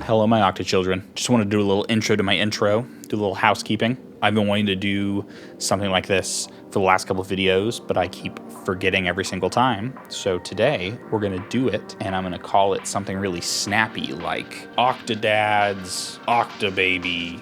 Hello, my Octa children. Just want to do a little intro to my intro, do a little housekeeping. I've been wanting to do something like this for the last couple of videos, but I keep forgetting every single time. So today we're going to do it, and I'm going to call it something really snappy like Octodad's Octobaby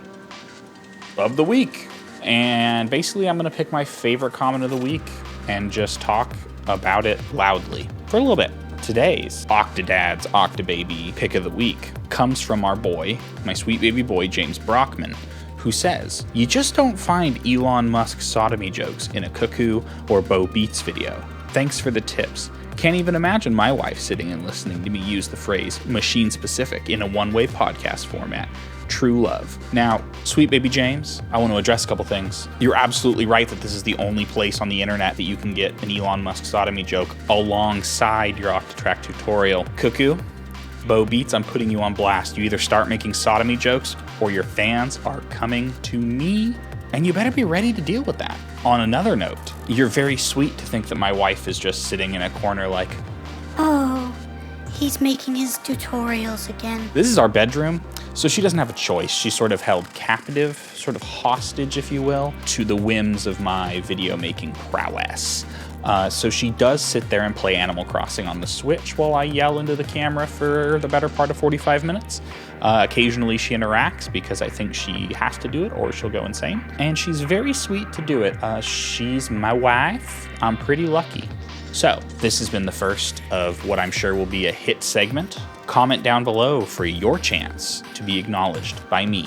of the Week. And basically I'm going to pick my favorite comment of the week and just talk about it loudly for a little bit. Today's Octodad's Octobaby pick of the week comes from our boy, my sweet baby boy, James Brockman, who says, "You just don't find Elon Musk sodomy jokes in a Cuckoo or Bo Beats video. Thanks for the tips. Can't even imagine my wife sitting and listening to me use the phrase machine specific in a one-way podcast format. True love." Now, sweet baby James, I want to address a couple things. You're absolutely right that this is the only place on the internet that you can get an Elon Musk sodomy joke alongside your Octatrack tutorial. Cuckoo, Bo Beats, I'm putting you on blast. You either start making sodomy jokes or your fans are coming to me, and you better be ready to deal with that. On another note, you're very sweet to think that my wife is just sitting in a corner like, "Oh, he's making his tutorials again." This is our bedroom, so she doesn't have a choice. She's sort of held captive, sort of hostage, if you will, to the whims of my video making prowess. So she does sit there and play Animal Crossing on the Switch while I yell into the camera for the better part of 45 minutes. Occasionally she interacts because I think she has to do it or she'll go insane. And she's very sweet to do it. She's my wife. I'm pretty lucky. So this has been the first of what I'm sure will be a hit segment. Comment down below for your chance to be acknowledged by me,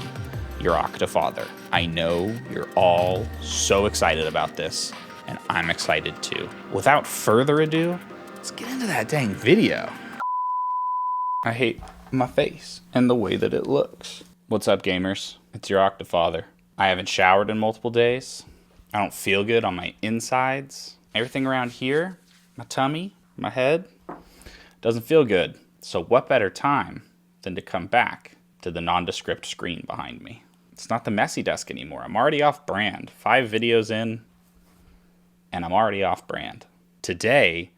your Octa father. I know you're all so excited about this, and I'm excited too. Without further ado, let's get into that dang video. I hate my face and the way that it looks. What's up, gamers? It's your Octa father. I haven't showered in multiple days. I don't feel good on my insides. Everything around here, my tummy, my head, doesn't feel good. So what better time than to come back to the nondescript screen behind me? It's not the messy desk anymore. I'm already off brand. 5 videos in, and I'm already off brand. Today,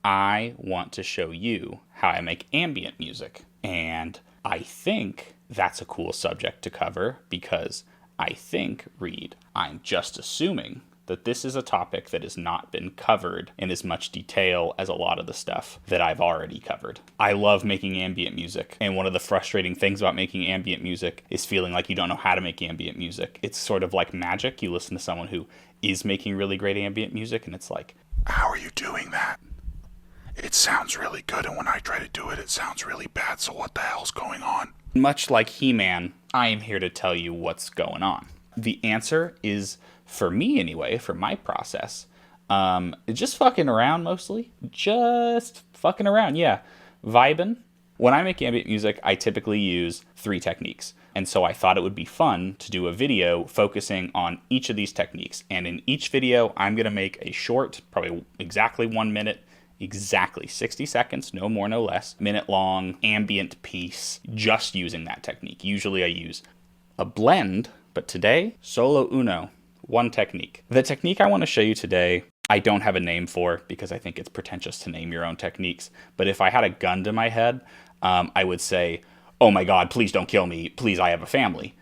I want to show you how I make ambient music. And I think that's a cool subject to cover because I think, Reed, I'm just assuming that this is a topic that has not been covered in as much detail as a lot of the stuff that I've already covered. I love making ambient music, and one of the frustrating things about making ambient music is feeling like you don't know how to make ambient music. It's sort of like magic. You listen to someone who is making really great ambient music, and it's like, how are you doing that? It sounds really good, and when I try to do it, it sounds really bad, so what the hell's going on? Much like He-Man, I am here to tell you what's going on. The answer is, for me anyway, for my process, just fucking around mostly. Just fucking around, yeah. Vibing. When I make ambient music, I typically use 3 techniques. And so I thought it would be fun to do a video focusing on each of these techniques. And in each video, I'm going to make a short, probably exactly 1 minute, exactly 60 seconds, no more, no less, minute-long ambient piece just using that technique. Usually I use a blend, but today, solo uno. 1 technique. The technique I want to show you today, I don't have a name for because I think it's pretentious to name your own techniques. But if I had a gun to my head, I would say, "Oh my God, please don't kill me. Please, I have a family."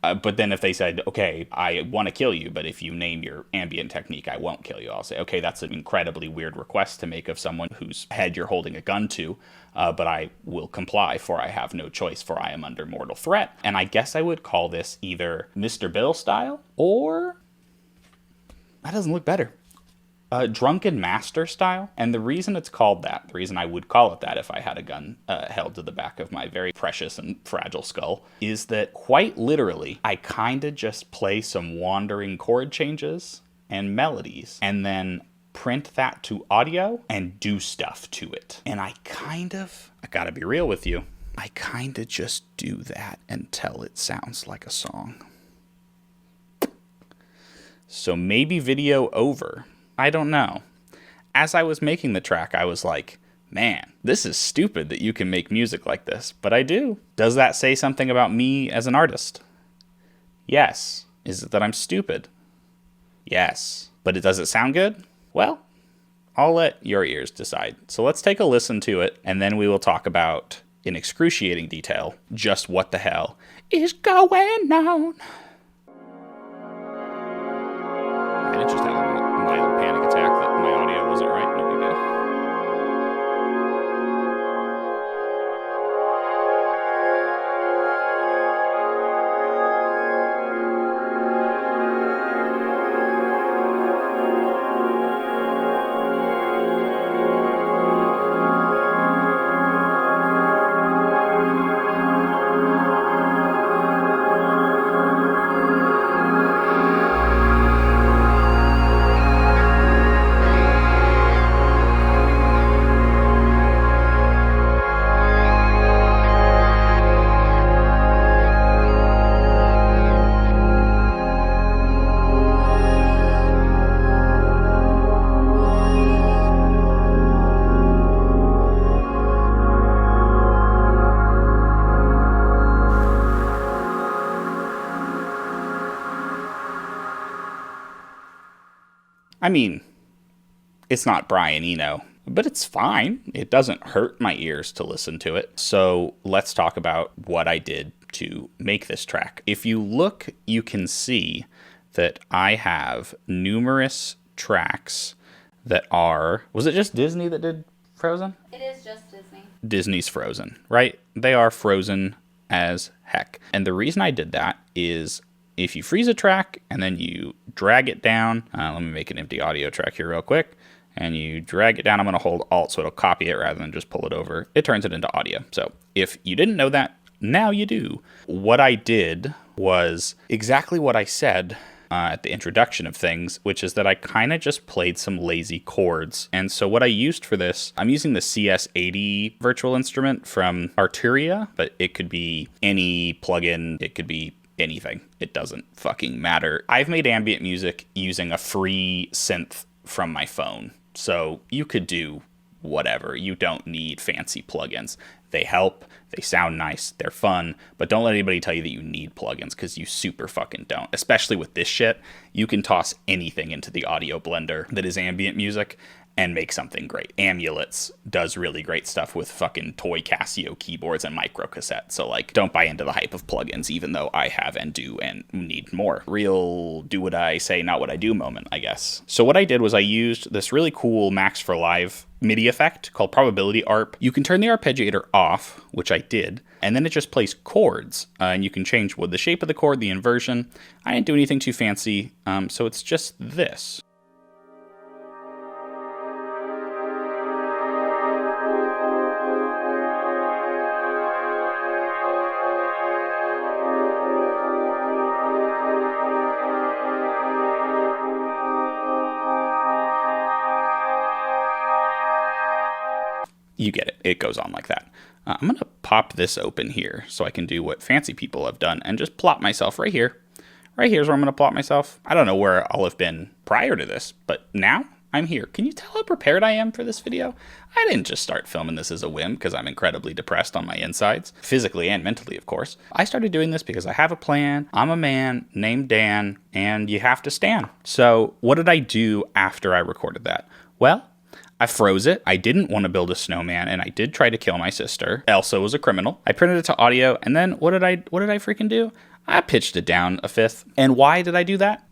But then if they said, "Okay, I want to kill you, but if you name your ambient technique, I won't kill you," I'll say, "Okay, that's an incredibly weird request to make of someone whose head you're holding a gun to, but I will comply, for I have no choice, for I am under mortal threat." And I guess I would call this either Mr. Bill style, or, that doesn't look better, Drunken Master style. And the reason it's called that, the reason I would call it that if I had a gun held to the back of my very precious and fragile skull, is that quite literally, I kind of just play some wandering chord changes and melodies, and then print that to audio and do stuff to it. And I gotta be real with you, I kind of just do that until it sounds like a song. So maybe video over. I don't know. As I was making the track, I was like, man, this is stupid that you can make music like this, but I do. Does that say something about me as an artist? Yes. Is it that I'm stupid? Yes. But does it sound good? Well, I'll let your ears decide. So let's take a listen to it, and then we will talk about in excruciating detail just what the hell is going on. I didn't just have a mild panic attack that my audio wasn't right. No big deal. I mean, it's not Brian Eno, but it's fine. It doesn't hurt my ears to listen to it. So let's talk about what I did to make this track. If you look, you can see that I have numerous tracks that are... Was it just Disney that did Frozen? It is just Disney. Disney's Frozen, right? They are frozen as heck. And the reason I did that is... if you freeze a track and then you drag it down, let me make an empty audio track here real quick, and you drag it down, I'm going to hold Alt so it'll copy it rather than just pull it over. It turns it into audio. So if you didn't know that, now you do. What I did was exactly what I said at the introduction of things, which is that I kind of just played some lazy chords. And so what I used for this, I'm using the CS80 virtual instrument from Arturia, but it could be any plugin, it could be anything. It doesn't fucking matter. I've made ambient music using a free synth from my phone. So you could do whatever. You don't need fancy plugins. They help. They sound nice. They're fun. But don't let anybody tell you that you need plugins, because you super fucking don't. Especially with this shit. You can toss anything into the audio blender that is ambient music and make something great. Amulets does really great stuff with fucking toy Casio keyboards and micro cassettes. So like, don't buy into the hype of plugins, even though I have and do and need more. Real do what I say, not what I do moment, I guess. So what I did was I used this really cool Max for Live MIDI effect called Probability ARP. You can turn the arpeggiator off, which I did, and then it just plays chords. And you can change the shape of the chord, the inversion. I didn't do anything too fancy, so it's just this. You get it. It goes on like that. I'm going to pop this open here so I can do what fancy people have done and just plot myself right here. Right here's where I'm going to plot myself. I don't know where I'll have been prior to this, but now I'm here. Can you tell how prepared I am for this video? I didn't just start filming this as a whim because I'm incredibly depressed on my insides, physically and mentally, of course. I started doing this because I have a plan. I'm a man named Dan, and you have to stand. So what did I do after I recorded that? Well, I froze it. I didn't want to build a snowman, and I did try to kill my sister. Elsa was a criminal. I printed it to audio, and then what did I freaking do? I pitched it down a fifth. And why did I do that?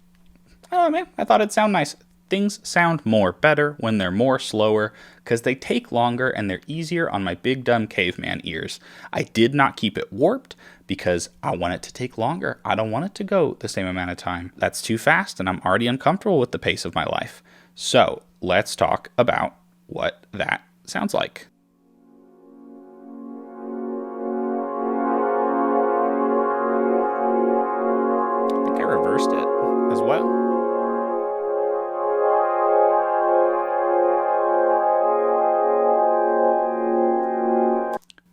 Oh man, I thought it'd sound nice. Things sound better when they're more slower, because they take longer and they're easier on my big dumb caveman ears. I did not keep it warped because I want it to take longer. I don't want it to go the same amount of time. That's too fast, and I'm already uncomfortable with the pace of my life. So let's talk about what that sounds like. I think I reversed it as well.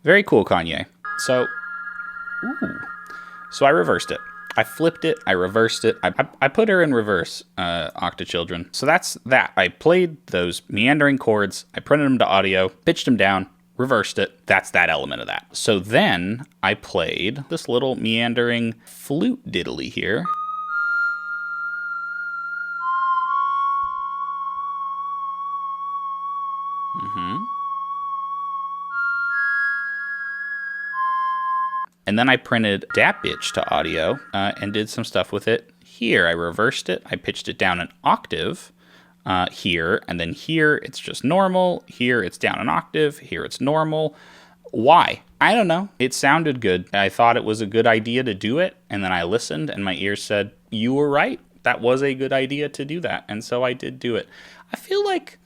Very cool, Kanye. So I reversed it. I flipped it, I reversed it, I put her in reverse, Octachildren. So that's that. I played those meandering chords, I printed them to audio, pitched them down, reversed it. That's that element of that. So then I played this little meandering flute diddly here. And then I printed that bitch to audio and did some stuff with it here. I reversed it. I pitched it down an octave here, and then here it's just normal. Here it's down an octave. Here it's normal. Why? I don't know. It sounded good. I thought it was a good idea to do it, and then I listened, and my ears said, you were right. That was a good idea to do that, and so I did do it. I feel like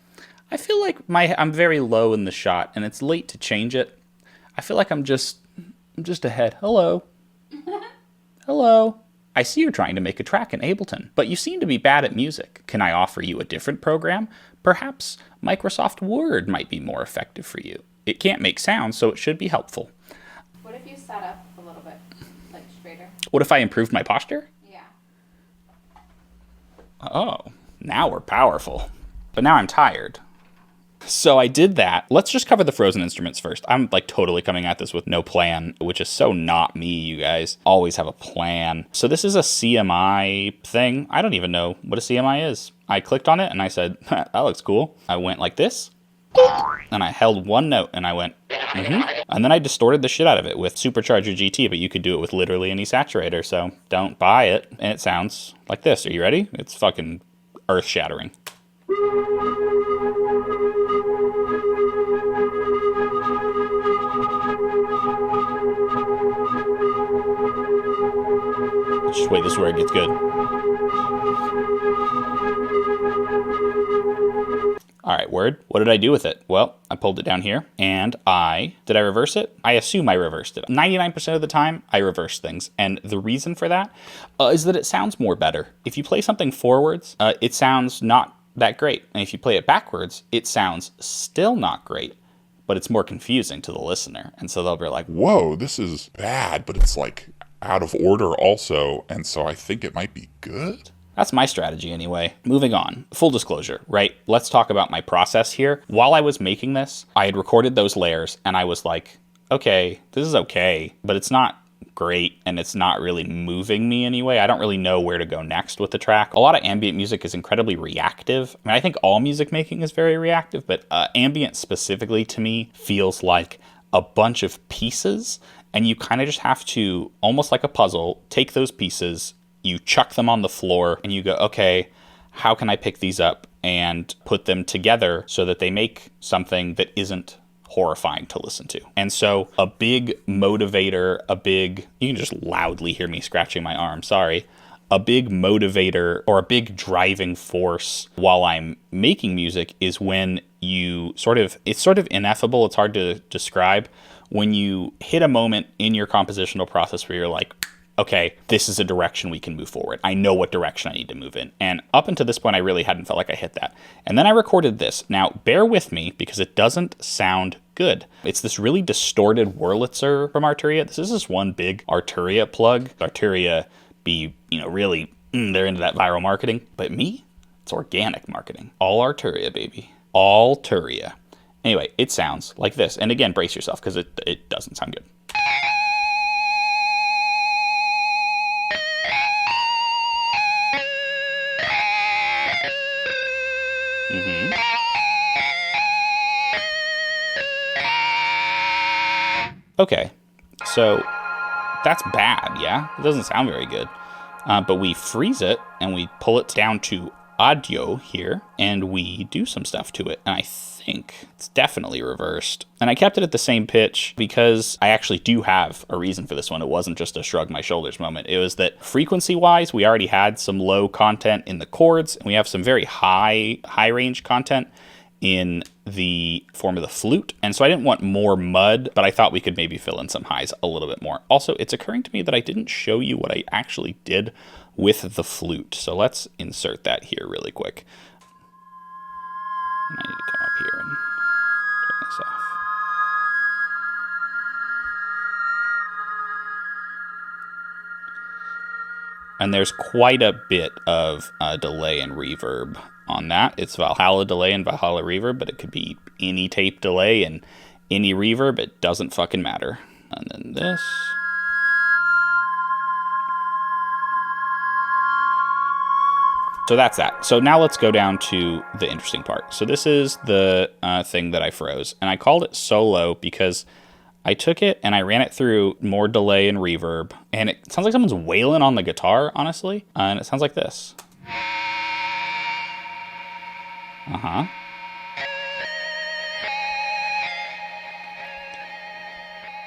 I'm very low in the shot, and it's late to change it. I feel like I'm just ahead. Hello. Hello. I see you're trying to make a track in Ableton, but you seem to be bad at music. Can I offer you a different program? Perhaps Microsoft Word might be more effective for you. It can't make sound, so it should be helpful. What if you sat up a little bit, like straighter? What if I improved my posture? Yeah. Oh, now we're powerful. But now I'm tired. So I did that. Let's just cover the frozen instruments first. I'm like totally coming at this with no plan, which is so not me, you guys. Always have a plan. So this is a CMI thing. I don't even know what a CMI is. I clicked on it and I said, that looks cool. I went like this. And I held one note and I went, And then I distorted the shit out of it with Supercharger GT, but you could do it with literally any saturator, so don't buy it. And it sounds like this. Are you ready? It's fucking earth-shattering. Just wait, this is where it gets good. All right, Word. What did I do with it? Well, I pulled it down here, and did I reverse it? I assume I reversed it. 99% of the time, I reverse things, and the reason for that is that it sounds more better. If you play something forwards, it sounds not that great, and if you play it backwards, it sounds still not great, but it's more confusing to the listener, and so they'll be like, Whoa, this is bad, but it's like out of order also, and so I think it might be good. That's my strategy anyway. Moving on. Full disclosure, right? Let's talk about my process here. While I was making this, I had recorded those layers and I was like, okay, this is okay, but it's not great and it's not really moving me anyway. I don't really know where to go next with the track. A lot of ambient music is incredibly reactive. I mean, I think all music making is very reactive, but ambient specifically to me feels like a bunch of pieces, and you kind of just have to, almost like a puzzle, take those pieces, you chuck them on the floor, and you go, okay, how can I pick these up and put them together so that they make something that isn't horrifying to listen to? And so a big motivator, you can just loudly hear me scratching my arm, sorry. A big motivator or a big driving force while I'm making music is when you it's sort of ineffable, it's hard to describe, when you hit a moment in your compositional process where you're like, okay, this is a direction we can move forward. I know what direction I need to move in. And up until this point, I really hadn't felt like I hit that. And then I recorded this. Now, bear with me because it doesn't sound good. It's this really distorted Wurlitzer from Arturia. This is this one big Arturia plug. Arturia be, really, they're into that viral marketing. But me, it's organic marketing. All Arturia, baby. All Turia. Anyway, it sounds like this. And again, brace yourself because it doesn't sound good. Okay, so that's bad, yeah? It doesn't sound very good. But we freeze it, and we pull it down to audio here, and we do some stuff to it. And I think it's definitely reversed. And I kept it at the same pitch because I actually do have a reason for this one. It wasn't just a shrug my shoulders moment. It was that frequency-wise, we already had some low content in the chords, and we have some very high-range content in the form of the flute. And so I didn't want more mud, but I thought we could maybe fill in some highs a little bit more. Also, it's occurring to me that I didn't show you what I actually did with the flute. So let's insert that here really quick. And I need to come up here and turn this off. And there's quite a bit of delay and reverb on that. It's Valhalla delay and Valhalla reverb, but it could be any tape delay and any reverb. It doesn't fucking matter. And then this. So that's that. So now let's go down to the interesting part. So this is the thing that I froze, and I called it solo because I took it and I ran it through more delay and reverb, and it sounds like someone's wailing on the guitar, honestly. And it sounds like this. Uh-huh.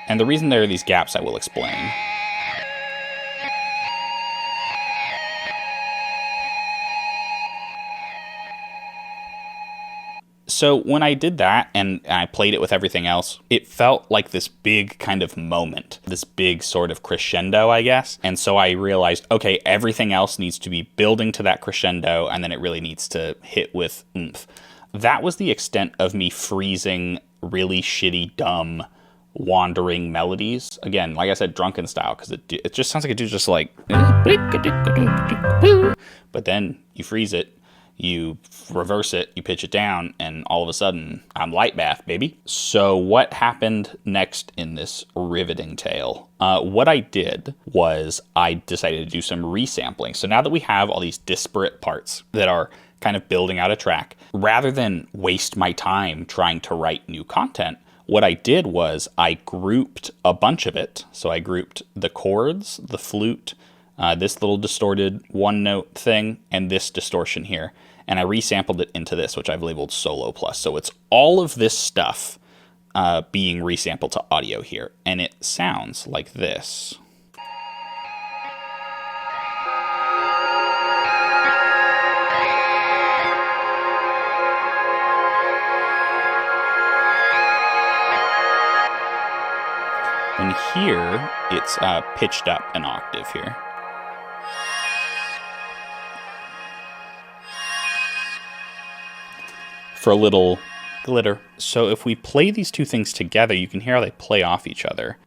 And the reason there are these gaps I will explain. So when I did that and I played it with everything else, it felt like this big kind of moment, this big sort of crescendo, I guess. And so I realized, okay, everything else needs to be building to that crescendo, and then it really needs to hit with oomph. That was the extent of me freezing really shitty, dumb, wandering melodies. Again, like I said, drunken style, because it just sounds like a dude just like... But then you freeze it, you reverse it, you pitch it down, and all of a sudden, I'm light bath, baby. So what happened next in this riveting tale? What I did was I decided to do some resampling. So now that we have all these disparate parts that are kind of building out a track, rather than waste my time trying to write new content, what I did was I grouped a bunch of it. So I grouped the chords, the flute, this little distorted one note thing, and this distortion here. And I resampled it into this, which I've labeled Solo Plus. So it's all of this stuff being resampled to audio here. And it sounds like this. And here, it's pitched up an octave here. For a little glitter. So if we play these two things together, you can hear how they play off each other.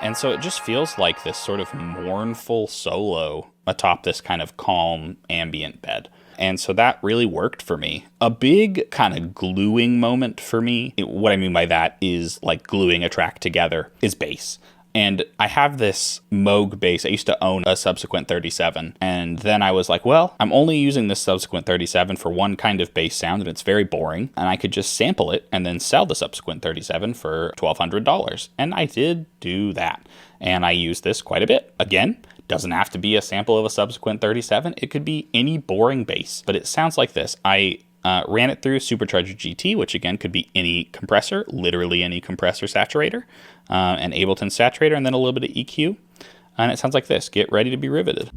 And so it just feels like this sort of mournful solo atop this kind of calm ambient bed. And so that really worked for me. A big kind of gluing moment for me, what I mean by that is like gluing a track together, is bass. And I have this Moog bass. I used to own a Subsequent 37. And then I was like, well, I'm only using this Subsequent 37 for one kind of bass sound, and it's very boring. And I could just sample it and then sell the Subsequent 37 for $1,200. And I did do that. And I used this quite a bit. Again, doesn't have to be a sample of a Subsequent 37. It could be any boring bass. But it sounds like this. I ran it through Supercharger GT, which again could be any compressor, literally any compressor saturator, an Ableton saturator, and then a little bit of EQ. And it sounds like this. Get ready to be riveted.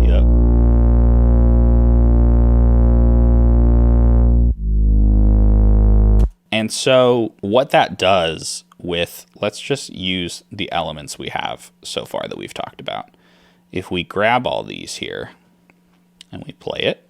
Yep. And so what that does with, let's just use the elements we have so far that we've talked about. If we grab all these here, and we play it.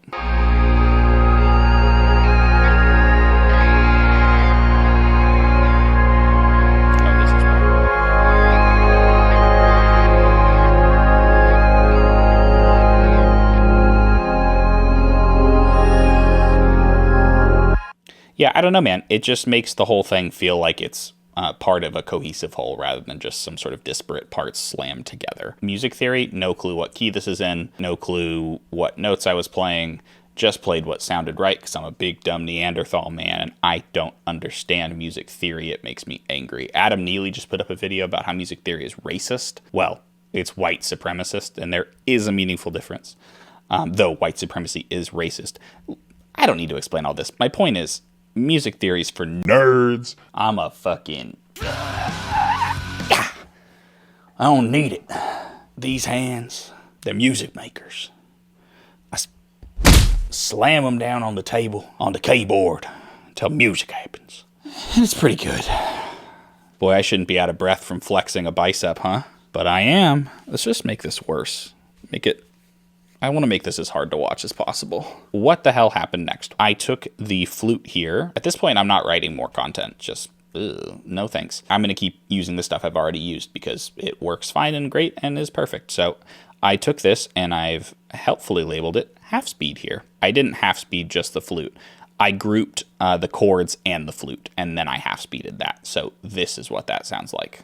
Yeah, I don't know, man. It just makes the whole thing feel like it's part of a cohesive whole rather than just some sort of disparate parts slammed together. Music theory, no clue what key this is in, no clue what notes I was playing, just played what sounded right because I'm a big dumb Neanderthal man and I don't understand music theory. It makes me angry. Adam Neely just put up a video about how music theory is racist. Well, it's white supremacist, and there is a meaningful difference, though white supremacy is racist. I don't need to explain all this. My point is, music theories for nerds. I'm a fucking... I don't need it. These hands, they're music makers. I slam them down on the table, on the keyboard, until music happens. And it's pretty good. Boy, I shouldn't be out of breath from flexing a bicep, huh? But I am. Let's just make this worse. I want to make this as hard to watch as possible. What the hell happened next? I took the flute here. At this point, I'm not writing more content. Just, no thanks. I'm going to keep using the stuff I've already used because it works fine and great and is perfect. So I took this and I've helpfully labeled it half speed here. I didn't half speed just the flute. I grouped the chords and the flute, and then I half speeded that. So this is what that sounds like.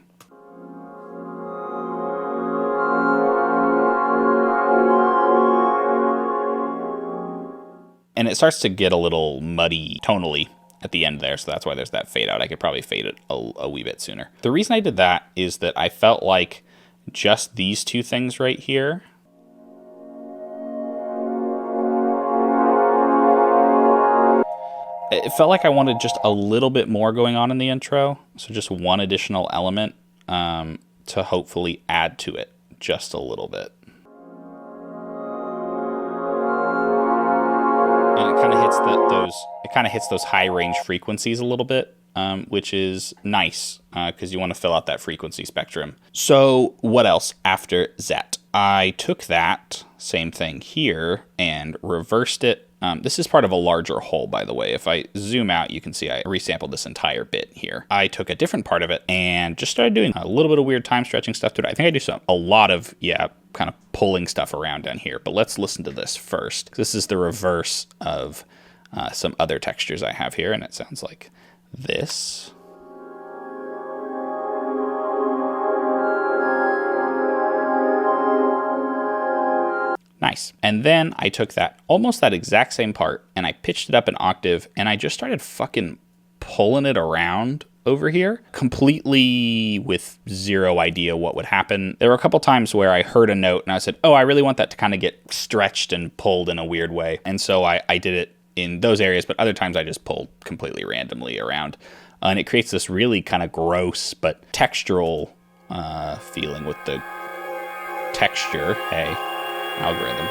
And it starts to get a little muddy tonally at the end there, so that's why there's that fade out. I could probably fade it a wee bit sooner. The reason I did that is that I felt like just these two things right here it felt like I wanted just a little bit more going on in the intro, so just one additional element to hopefully add to it just a little bit. And it kind of hits those high range frequencies a little bit, which is nice because you want to fill out that frequency spectrum. So what else after Zet? I took that same thing here and reversed it. This is part of a larger whole, by the way. If I zoom out, you can see I resampled this entire bit here. I took a different part of it and just started doing a little bit of weird time stretching stuff to it. I think I do a lot of, kind of pulling stuff around down here. But let's listen to this first. This is the reverse of some other textures I have here, and it sounds like this. Nice. And then I took almost that exact same part, and I pitched it up an octave, and I just started fucking pulling it around over here, completely with zero idea what would happen. There were a couple times where I heard a note, and I said, oh, I really want that to kind of get stretched and pulled in a weird way. And so I did it in those areas, but other times I just pulled completely randomly around. And it creates this really kind of gross but textural feeling with the texture. Hey. Algorithm.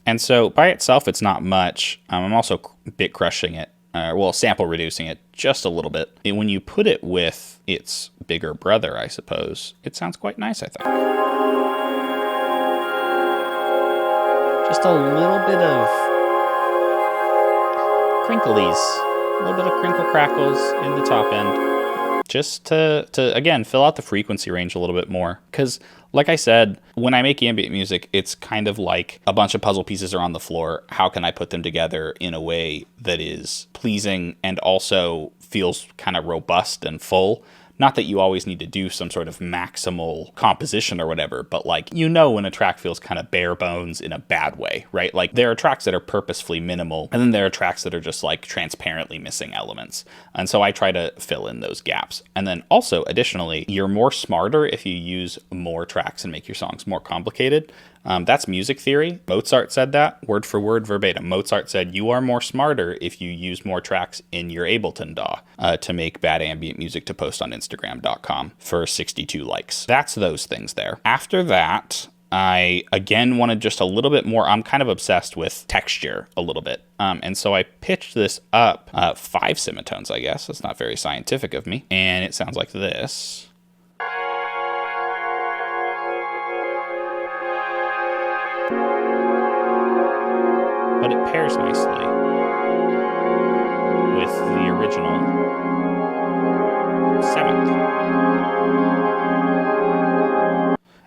And so by itself, it's not much. I'm also bit crushing it, sample reducing it just a little bit. And when you put it with its bigger brother, I suppose, it sounds quite nice, I think. Just a little bit of crinklies, a little bit of crinkle crackles in the top end. Just to again, fill out the frequency range a little bit more. Because, like I said, when I make ambient music, it's kind of like a bunch of puzzle pieces are on the floor. How can I put them together in a way that is pleasing and also feels kind of robust and full? Not that you always need to do some sort of maximal composition or whatever, but like, when a track feels kind of bare bones in a bad way, right? Like there are tracks that are purposefully minimal, and then there are tracks that are just like transparently missing elements. And so I try to fill in those gaps. And then also, additionally, you're more smarter if you use more tracks and make your songs more complicated. That's music theory. Mozart said that, word for word, verbatim. Mozart said, you are more smarter if you use more tracks in your Ableton DAW to make bad ambient music to post on Instagram.com for 62 likes. That's those things there. After that, I, again, wanted just a little bit more. I'm kind of obsessed with texture a little bit. And so I pitched this up 5 semitones, I guess. That's not very scientific of me. And it sounds like this. But it pairs nicely with the original 7th.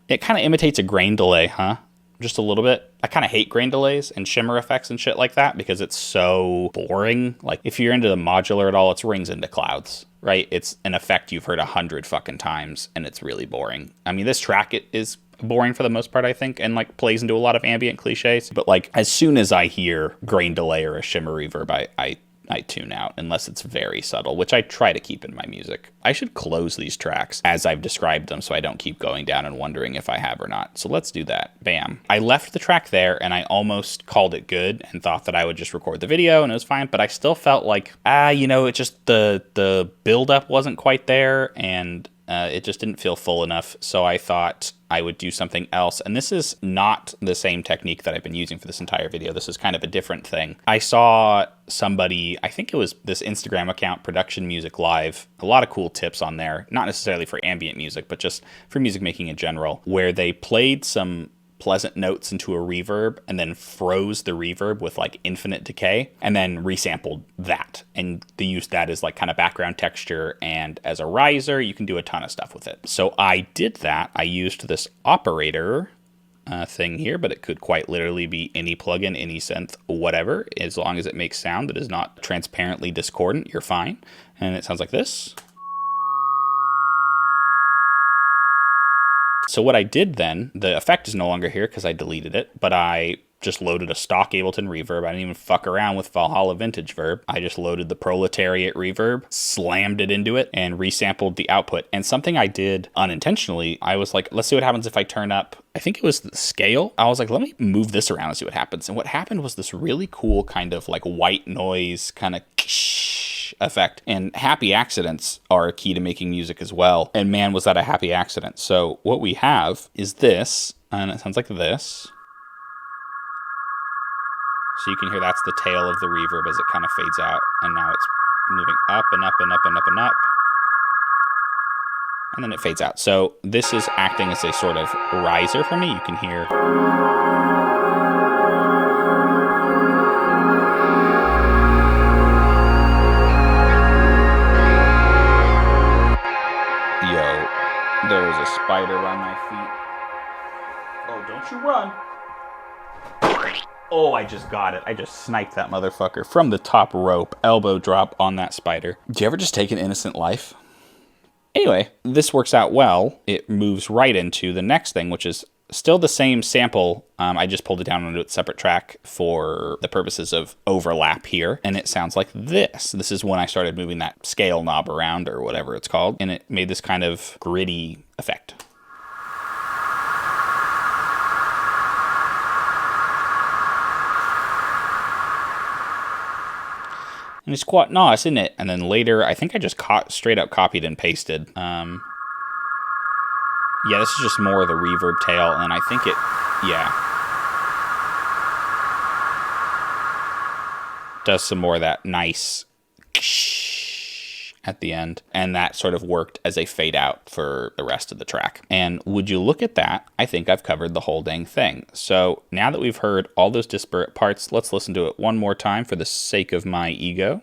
It kind of imitates a grain delay, huh? Just a little bit. I kind of hate grain delays and shimmer effects and shit like that because it's so boring. Like, if you're into the modular at all, it's rings into clouds, right? It's an effect you've heard 100 fucking times, and it's really boring. I mean, this track is boring for the most part, I think, and like plays into a lot of ambient cliches. But like, as soon as I hear grain delay or a shimmer reverb, I tune out unless it's very subtle, which I try to keep in my music. I should close these tracks as I've described them so I don't keep going down and wondering if I have or not. So let's do that. Bam. I left the track there and I almost called it good and thought that I would just record the video and it was fine, but I still felt like, it just, the buildup wasn't quite there and it just didn't feel full enough. So I thought I would do something else. And this is not the same technique that I've been using for this entire video. This is kind of a different thing. I saw somebody, I think it was this Instagram account, Production Music Live, a lot of cool tips on there, not necessarily for ambient music, but just for music making in general, where they played some pleasant notes into a reverb and then froze the reverb with like infinite decay and then resampled that. And they used that as like kind of background texture, and as a riser, you can do a ton of stuff with it. So I did that. I used this operator thing here, but it could quite literally be any plugin, any synth, whatever. As long as it makes sound that is not transparently discordant, you're fine. And it sounds like this. So what I did then, the effect is no longer here because I deleted it, but I just loaded a stock Ableton reverb. I didn't even fuck around with Valhalla Vintage Verb. I just loaded the Proletariat reverb, slammed it into it, and resampled the output. And something I did unintentionally, I was like, let's see what happens if I turn up, I think it was the scale. I was like, let me move this around and see what happens. And what happened was this really cool kind of like white noise kind of effect. And happy accidents are a key to making music as well. And man, was that a happy accident. So what we have is this, and it sounds like this. So you can hear that's the tail of the reverb as it kind of fades out. And now it's moving up and up and up and up and up. And then it fades out. So this is acting as a sort of riser for me. You can hear. Yo, there is a spider on my feet. Oh, don't you run. Oh, I just got it. I just sniped that motherfucker from the top rope. Elbow drop on that spider. Do you ever just take an innocent life? Anyway, this works out well. It moves right into the next thing, which is still the same sample. I just pulled it down onto a separate track for the purposes of overlap here. And it sounds like this. This is when I started moving that scale knob around or whatever it's called. And it made this kind of gritty effect. And it's quite nice, isn't it? And then later, I think I just straight up copied and pasted. Yeah, this is just more of the reverb tail, and I think it, yeah. Does some more of that nice at the end. And that sort of worked as a fade out for the rest of the track. And would you look at that, I think I've covered the whole dang thing. So now that we've heard all those disparate parts, let's listen to it one more time for the sake of my ego.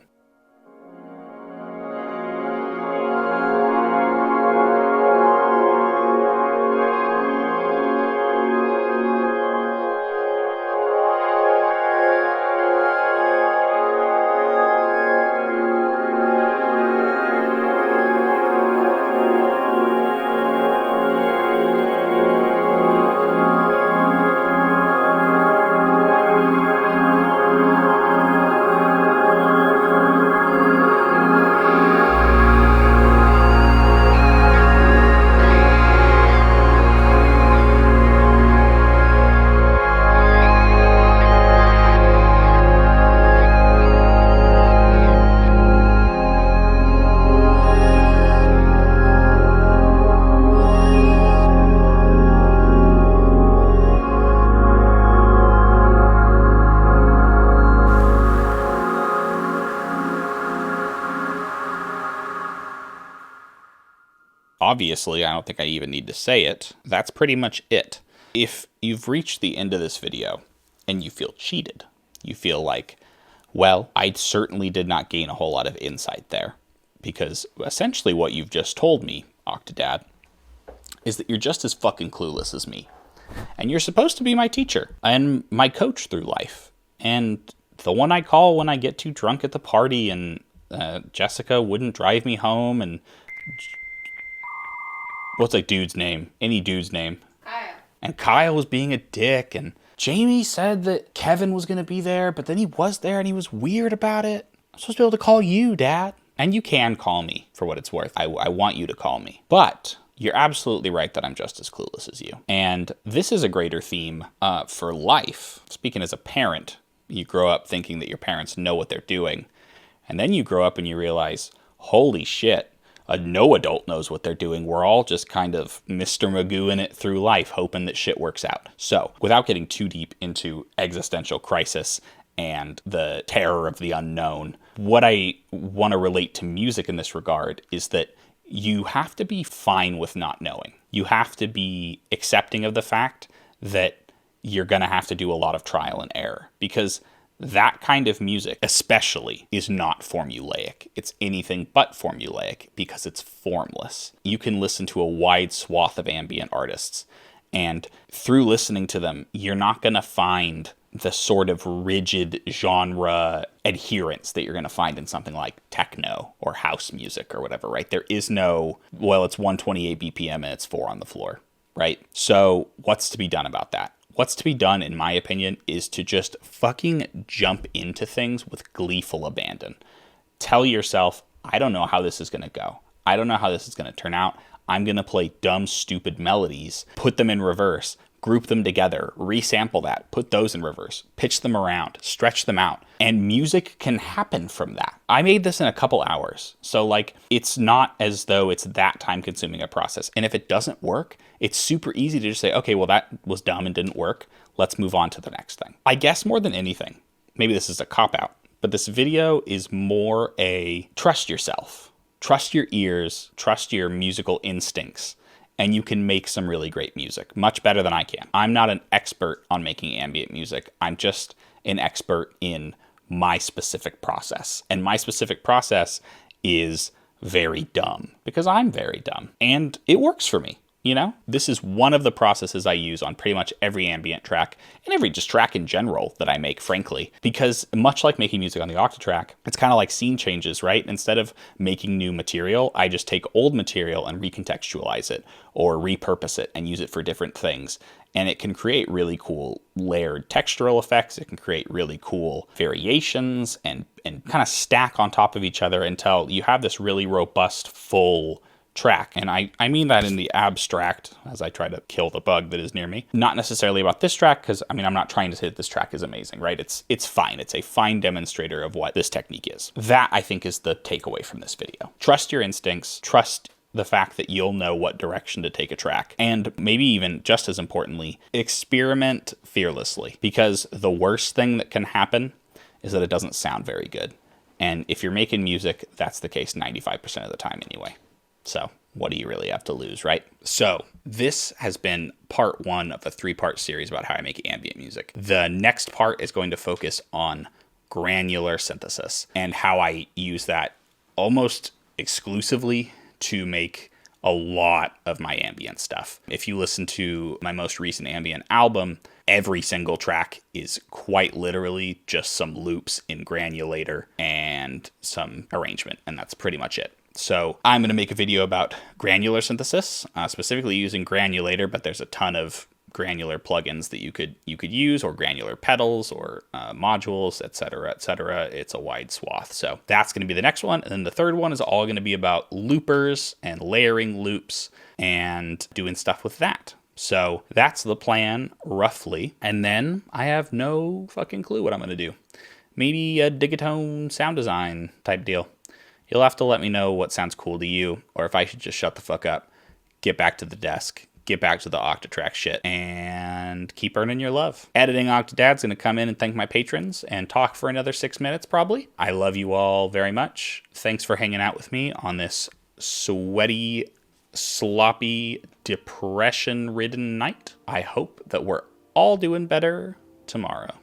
Obviously, I don't think I even need to say it. That's pretty much it. If you've reached the end of this video and you feel cheated, you feel like, well, I certainly did not gain a whole lot of insight there. Because essentially what you've just told me, Octodad, is that you're just as fucking clueless as me. And you're supposed to be my teacher and my coach through life. And the one I call when I get too drunk at the party and Jessica wouldn't drive me home and... What's that dude's name? Any dude's name. Kyle. And Kyle was being a dick, and Jamie said that Kevin was going to be there, but then he was there and he was weird about it. I'm supposed to be able to call you, Dad. And you can call me, for what it's worth. I want you to call me. But you're absolutely right that I'm just as clueless as you. And this is a greater theme for life. Speaking as a parent, you grow up thinking that your parents know what they're doing. And then you grow up and you realize, holy shit. No adult knows what they're doing. We're all just kind of Mr. Magoo-ing it through life, hoping that shit works out. So, without getting too deep into existential crisis and the terror of the unknown, what I want to relate to music in this regard is that you have to be fine with not knowing. You have to be accepting of the fact that you're going to have to do a lot of trial and error, because that kind of music, especially, is not formulaic. It's anything but formulaic because it's formless. You can listen to a wide swath of ambient artists, And through listening to them, you're not going to find the sort of rigid genre adherence that you're going to find in something like techno or house music or whatever, right? There is no, well, it's 128 BPM and it's 4 on the floor, right? So what's to be done about that? What's to be done, in my opinion, is to just fucking jump into things with gleeful abandon. Tell yourself, I don't know how this is going to go. I don't know how this is going to turn out. I'm going to play dumb, stupid melodies, put them in reverse, group them together, resample that, put those in reverse, pitch them around, stretch them out. And music can happen from that. I made this in a couple hours. So like, it's not as though it's that time consuming a process. And if it doesn't work, it's super easy to just say, okay, well, that was dumb and didn't work. Let's move on to the next thing. I guess more than anything, maybe this is a cop-out, but this video is more a trust yourself, trust your ears, trust your musical instincts, and you can make some really great music, much better than I can. I'm not an expert on making ambient music. I'm just an expert in my specific process. And my specific process is very dumb because I'm very dumb and it works for me. You know, this is one of the processes I use on pretty much every ambient track and every just track in general that I make, frankly, because much like making music on the Octatrack, it's kind of like scene changes, right? Instead of making new material, I just take old material and recontextualize it or repurpose it and use it for different things. And it can create really cool layered textural effects. It can create really cool variations and kind of stack on top of each other until you have this really robust, full track. And I mean that in the abstract as I try to kill the bug that is near me. Not necessarily about this track, because I mean, I'm not trying to say that this track is amazing, right? It's fine. It's a fine demonstrator of what this technique is. That, I think, is the takeaway from this video. Trust your instincts. Trust the fact that you'll know what direction to take a track. And maybe even just as importantly, experiment fearlessly, because the worst thing that can happen is that it doesn't sound very good. And if you're making music, that's the case 95% of the time anyway. So what do you really have to lose, right? So this has been part 1 of a 3-part series about how I make ambient music. The next part is going to focus on granular synthesis and how I use that almost exclusively to make a lot of my ambient stuff. If you listen to my most recent ambient album, every single track is quite literally just some loops in granulator and some arrangement, and that's pretty much it. So I'm going to make a video about granular synthesis, specifically using granulator, but there's a ton of granular plugins that you could use, or granular pedals or modules, etc., etc. It's a wide swath. So that's going to be the next one. And then the third one is all going to be about loopers and layering loops and doing stuff with that. So that's the plan, roughly. And then I have no fucking clue what I'm going to do. Maybe a digatone sound design type deal. You'll have to let me know what sounds cool to you, or if I should just shut the fuck up, get back to the desk, get back to the Octatrack shit, and keep earning your love. Editing Octadad's going to come in and thank my patrons and talk for another 6 minutes probably. I love you all very much. Thanks for hanging out with me on this sweaty, sloppy, depression-ridden night. I hope that we're all doing better tomorrow.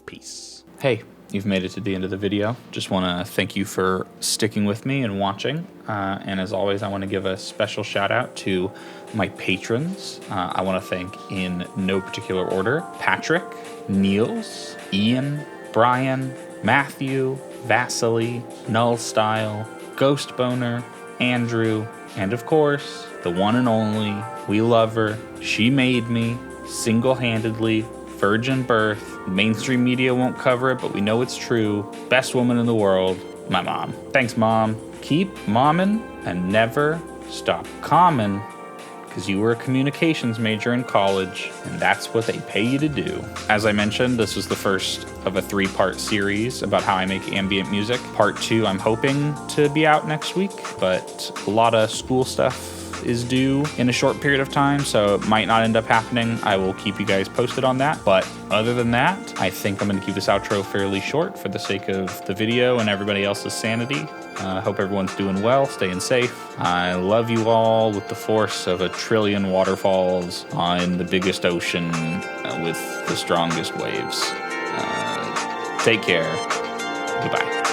Peace. Hey, you've made it to the end of the video. Just want to thank you for sticking with me and watching. And as always, I want to give a special shout out to my patrons. I want to thank, in no particular order, Patrick, Niels, Ian, Brian, Matthew, Vasily, Null Style, Ghost Boner, Andrew, and of course, the one and only, we love her, she made me, single-handedly, virgin birth, mainstream media won't cover it, but we know it's true, best woman in the world, my mom. Thanks, Mom. Keep momming and never stop common, because you were a communications major in college, and that's what they pay you to do. As I mentioned, this was the first of a 3-part series about how I make ambient music. Part 2, I'm hoping to be out next week, but a lot of school stuff is due in a short period of time, so it might not end up happening. I will keep you guys posted on that. But other than that, I think I'm going to keep this outro fairly short for the sake of the video and everybody else's sanity. Hope everyone's doing well, staying safe. I love you all with the force of 1 trillion waterfalls on the biggest ocean with the strongest waves. Take care. Goodbye.